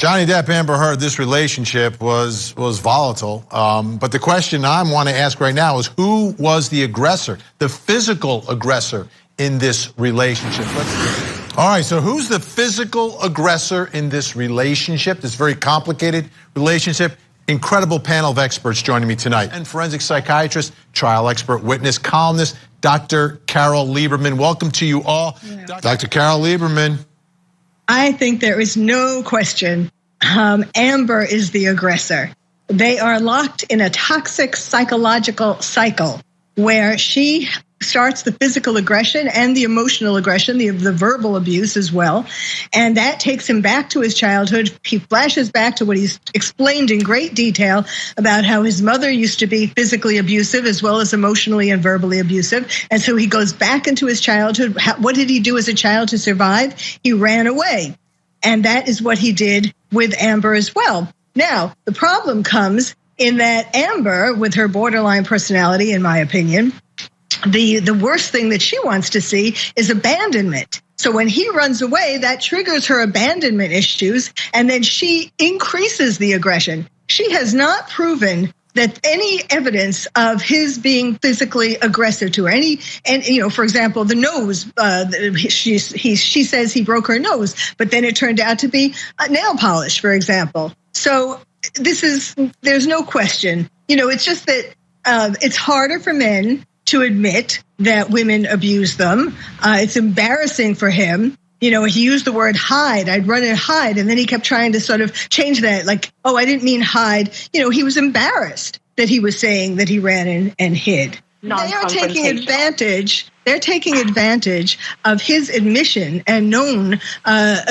Johnny Depp, Amber Heard, this relationship was volatile. But the question I want to ask right now is, who was the aggressor, the physical aggressor in this relationship? All right, so who's the physical aggressor in this relationship, this very complicated relationship? Incredible panel of experts joining me tonight. And forensic psychiatrist, trial expert, witness, columnist, Dr. Carole Lieberman. Welcome to you all. Yeah. Dr. Carole Lieberman. I think there is no question Amber is the aggressor. They are locked in a toxic psychological cycle where she starts the physical aggression and the emotional aggression, the verbal abuse as well. And that takes him back to his childhood. He flashes back to what he's explained in great detail about how his mother used to be physically abusive as well as emotionally and verbally abusive. And so he goes back into his childhood. What did he do as a child to survive? He ran away. And that is what he did with Amber as well. Now, the problem comes in that Amber, with her borderline personality, in my opinion, the worst thing that she wants to see is abandonment. So when he runs away, that triggers her abandonment issues, and then she increases the aggression. She has not proven that any evidence of his being physically aggressive to her. And for example, the nose, she says he broke her nose, but then it turned out to be nail polish, for example. So there's no question. It's just that it's harder for men to admit that women abuse them. It's embarrassing for him. He used the word hide. I'd run and hide. And then he kept trying to sort of change that. Like, oh, I didn't mean hide. He was embarrassed that he was saying that he ran in and hid. They are taking advantage. They're taking advantage of his admission and known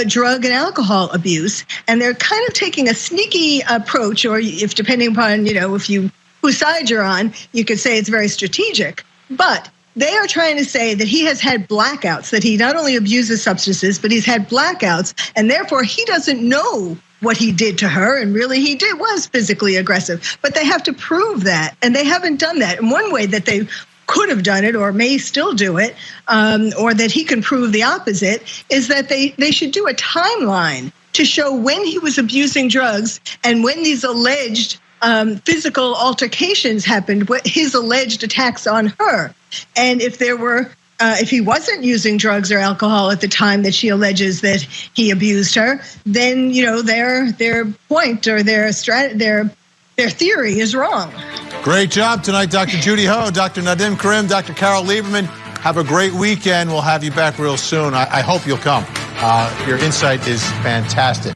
drug and alcohol abuse. And they're kind of taking a sneaky approach, or if depending upon, whose side you're on, you could say it's very strategic. But they are trying to say that he has had blackouts, that he not only abuses substances, but he's had blackouts, and therefore he doesn't know what he did to her, and really was physically aggressive. But they have to prove that, and they haven't done that. And one way that they could have done it, or may still do it, or that he can prove the opposite, is that they should do a timeline to show when he was abusing drugs and when these alleged physical altercations happened, his alleged attacks on her. And if he wasn't using drugs or alcohol at the time that she alleges that he abused her, then their point or their theory is wrong. Great job tonight, Dr. Judy Ho, Dr. Nadim Karim, Dr. Carole Lieberman. Have a great weekend. We'll have you back real soon. I hope you'll come. Your insight is fantastic.